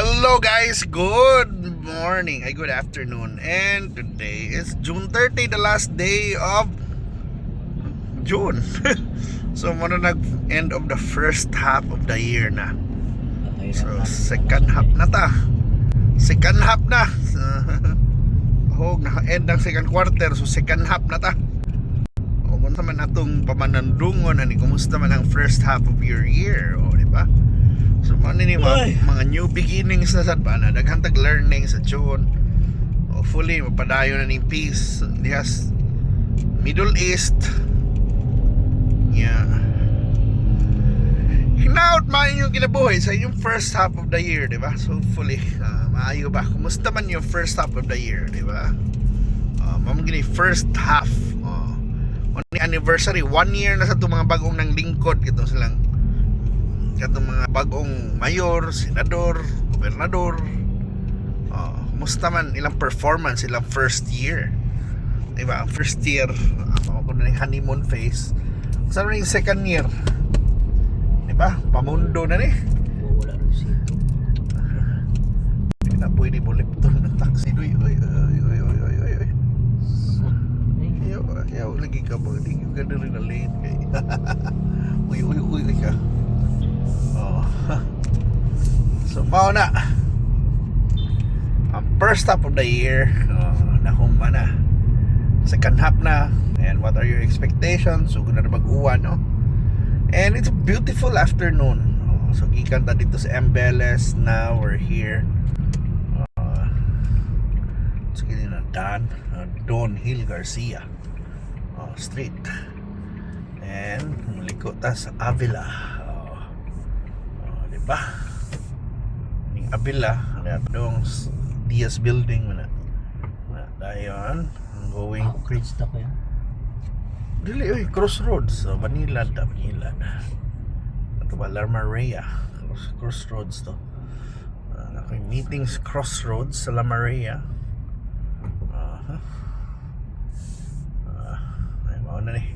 Hello guys, good morning, good afternoon, and today is June 30, the last day of June. So muna nag-end of the first half of the year na. So second half na ta. Second half na. Na-end ang second quarter, so second half na ta. O kung naman atong pamanandungon, ani kumusta man ang first half of your year, o di ba? So ano ni mga new beginnings na sad ba na daghang learning sa June. Hopefully mapadayon na ni peace dihas Middle East. Yeah. Hinaut man yung kinabuhi sa yung first half of the year, di ba? So hopefully maayo ba? Kumusta man yung first half of the year, di ba? Mamagini first half. On the anniversary, 1 year na sa itong mga bagong nang lingkod kitong silang katong mga bagong mayor, senador, gobernador. Kumusta man ilang performance, ilang first year, diba? First year, ako na yung honeymoon phase. Saan na yung second year, diba? Pamundo na ni. Wala rin sito. Hindi na pwede bulipton ng taxi. Uy. Ayaw, lagi ka ba? Hindi ka na rin na late kay. Uy ka. So mauna ang first half of the year, nahuma na, second half na, and what are your expectations? So na mag-uwan, no? And it's a beautiful afternoon. So gikan ta dito sa Embeles. Now we're here sa na Don Hill Garcia Street, and maliko ta sa Avila. Diba? Ning Avila, dong Diaz Building na dayon going Krista pa yan. dili Crossroads, Manila. Ato ba La Maria, Crossroads to. Nakay meetings Crossroads sa La Maria. Ay mao na ni.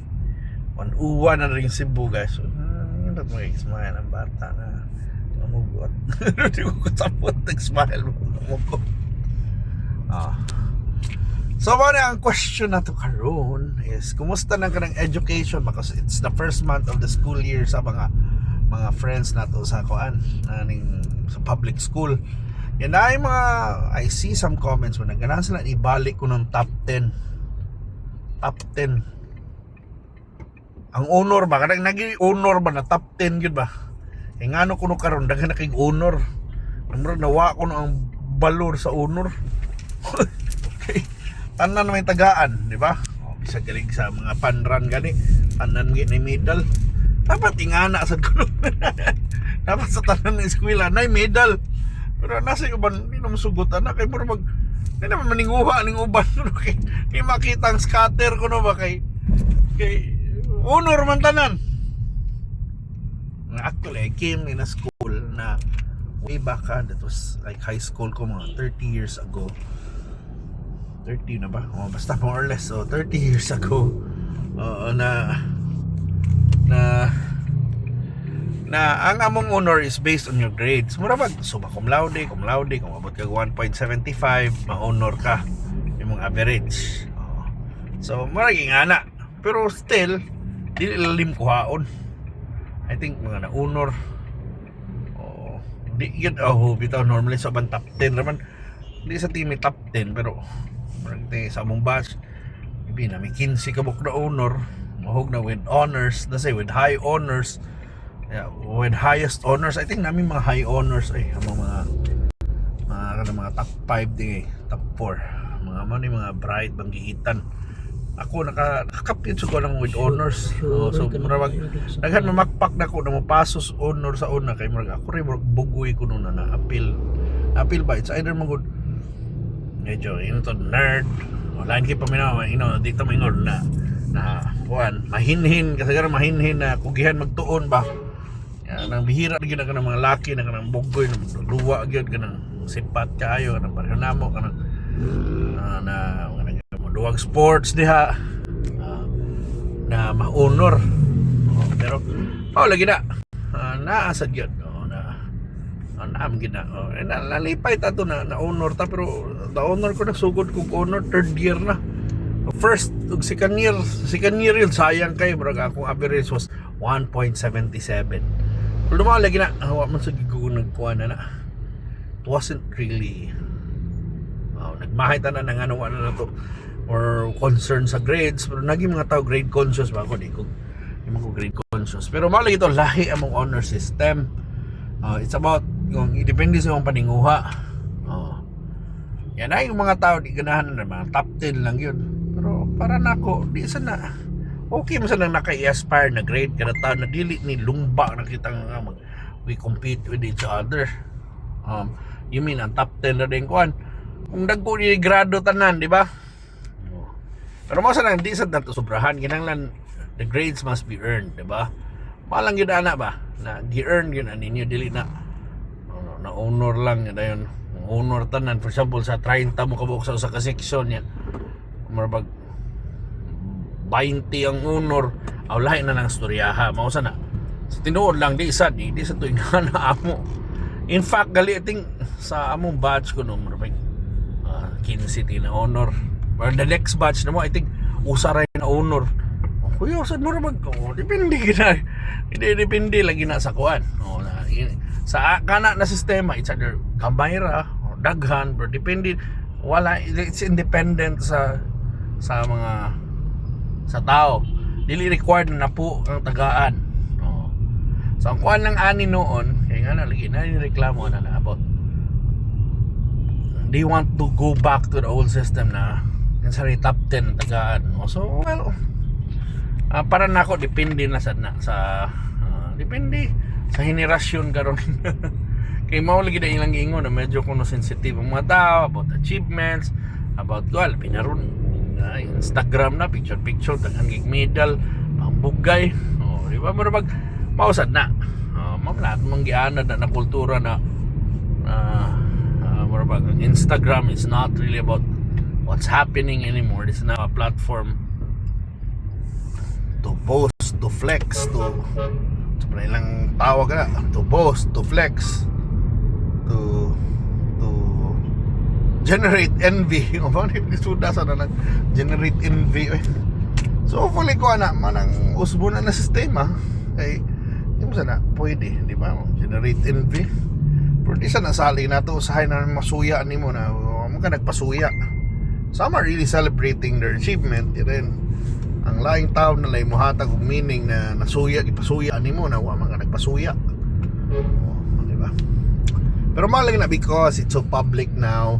Uwa na rin Cebu, guys. Hindi mo smile ang bata na mamugot. Hindi ko kasapot nag-smile mamugot. So ang question na to karon is kumusta na kanang education, because it's the first month of the school year sa mga friends nato sa kuan sa public school. Yan ay mga I see some comments mo naganahan sila ibalik ko ng top 10 ang honor ba kanang nagi-honor ba na top 10 gyud ba? E ngano kuno karon daghan na kay honor. Amro nawa ko no ang balor sa honor. Okay. Tanan may tagaan, di ba? Bisa galing sa mga panran gani, tanan gyud ni medal. Dapat ingana sad kuno. Dapat sa tanan ng eskwela nay medal. Pero nasa uban di na masugot ana kay mura di naman maninguha ning uban kay makita ang scatter kuno ba kay honor man tanan. Actually, I came in a school na way back, that was like high school ko mga 30 years ago. 30 na ba? Basta more or less. So 30 years ago na ang among honor is based on your grades. Mura ba? So cum laude, kung abot ka 1.75, ma-honor ka yung mga average. So maraging ana. Pero still di ilalim kuhaon. I think mga na-honor di yun bitaw normally sa ban top 10 naman. Di sa team top 10 pero maragte sa among batch maybe na may 15 kabuk na honor, mahog na with honors, na say with high honors. Yeah, with highest honors, I think namin mga high honors among mga top 5 di top 4 mga bright banggiitan. Ako nakakapit ko lang with honors. So marawag daghan mamakpak na ko na mapasos honor sa una kay murag ako rin bugoy ko na appeal ba it's either magud medyo to nerd wala kay paminaw dito maingod na kuan mahinhin kasagaran mahinhin na kugihan magtuon ba nang bihira gyud ka ng mga laki na kanang bugoy na luwa gyud kanang sipat kaayo kanang pareho namo kanang na duwag sports diha na ma-honor. Pero lagi na naasad yun naam gina. Nalipay ta to na honor ta, pero the honor ko nagsugod kong honor third year na. First ug second year yun sayang kay bro, akong average was 1.77. Pero dumaw lagi na hawa man sa gigo nagkuha na. It wasn't really nagmahita na ng ano na to or concern sa grades, pero naging mga tao grade conscious ba ako, di ko grade conscious, pero mao lagi to lahi among honor system. It's about yung depende sa imong paninguha. Yan ay yung mga tao di ganahan na mga top 10 lang yun, pero para nako di sana okay mo sanang naka-aspire na grade kada taon na dili ni lumba nakita nga we compete with each other. You mean ang top 10 na din kuan kung dagko ni grado tanan, di ba? Pero mo sanang di sad nato sobrahan, kinahanglan the grades must be earned, di ba? Malang gyud ana ba na gi-earn yun ani ninyo, dili na na honor lang yun dayon. Honor tanan, for example sa 30 mo kabuok sa usa ka section yan, marbag 20 ang honor, aw lahi na nang storyaha mao sana sa tinuod lang di sad tuig na amo. In fact gali ting sa among batch ko no marbag 15 na honor, or the next batch na mo I think usaray na honor. Kuya sad mo mag depende gina, depende lagi na sa kuan sa kana na sistema. It's either kambayra or daghan, pero depende, wala, it's independent sa mga sa tao, dili required na po ang tagaan. So ang kuan ng ani noon kaya nga lagi na reklamo na about they want to go back to the old system na sa top 10 tagaan. So well, para nako depende na sa depende sa henerasyon karon. Kay mao lagi na ilang ingon na medyo kuno sensitive ang mga tao about achievements, about goal pinaron Instagram na picture daghang gig medal pambugay. Di ba mo pag mausad na mamlat mong gianad na kultura na Instagram is not really about what's happening anymore. It's now a platform to boast, to flex, to ilang tawag na, to boast, to flex, to generate envy. Isuda sa na generate envy. So hopefully ko na manang usbo na sistema ay yung sana pwede, di ba? Generate envy. Pero di sana sali na to usahay na masuya nimo na ka nagpasuya. Some are really celebrating their achievement. Then ang laing tao na lay muhatag og meaning na nasuya gipasuya nimo na wa man ka nagpasuya. Di ba? Pero malang na because it's so public now,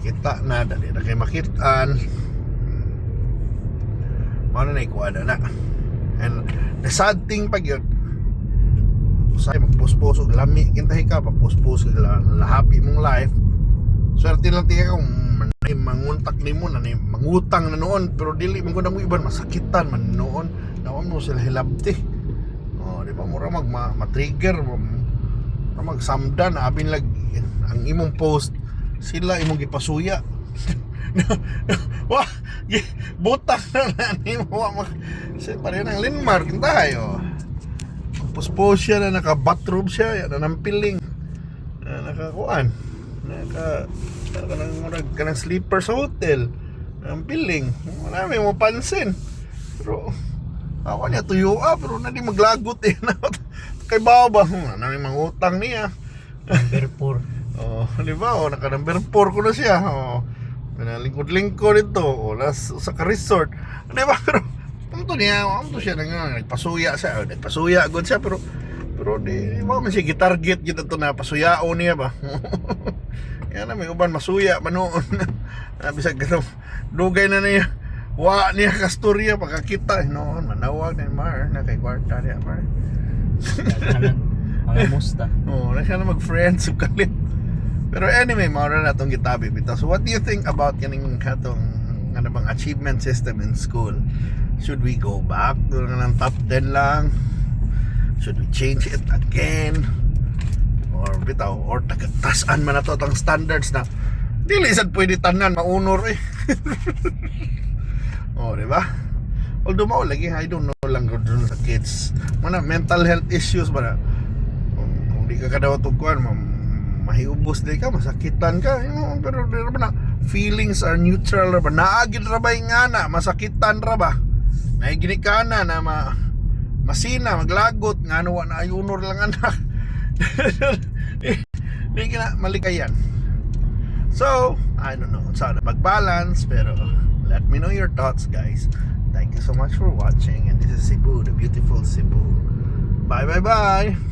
kita na dali na kay makitaan. Mao na ikuana na. And the sad thing pag yun, usay magpuspos og lami kintahi ka papuspos ka lahapi mong life. Swerte lang tiya kung manguntak nimo na ni mangutang na noon, pero dili man gud mo iban masakitan man noon. Nawam mo sila hilabti. Di ba mura ma-trigger magsamdan abin lag ang imong post sila imong gipasuya. Wah, butang na nimo wa pare nang linmar kintayo. Puspos siya na naka-bathrobe siya, na nampiling, nakakuan, kanang sleeper sa hotel, nampiling, wala may mapansin. Pero ako niya tuyo pero na di maglagot kay bawa ba, may mga utang niya. Number 4. Di ba, naka number 4 ko na siya. Pinalingkod-lingkod ito, sa ka-resort. Di ba, pero Amto siya nagpasuya siya, nagpasuya good siya, pero di mo man siya gitarget kita to na pasuyao niya ba. Yan na may uban masuya manoon. Bisag gito dugay na niya. Wa niya kasturya pagkakita noon manawag ni Mar na kay kwarta niya Mar. Mga musta. Na siya na mag-friends ug kalit. Pero anyway, mara na tong gitabi bitaw. So what do you think about kaning katong ano bang achievement system in school? Should we go back to ng top 10 lang? Should we change it again? Or bitaw, or tasan man na to ang standards na dili sad pwede tanan maunor di ba? Although mao lagi, I don't know lang gud sa kids. Mana mental health issues ba na? Kung di ka kadaw tugkuan, mahiubos di ka, masakitan ka, pero di ra ba na feelings are neutral ra ba, naagid ra ba nga na masakitan ra ba, naigini ka na masina maglagot nga ano na ayunor lang anak. Di ka na malikayan. So I don't know, sana pag-balance, pero let me know your thoughts, guys. Thank you so much for watching, and this is Cebu, the beautiful Cebu. Bye bye bye.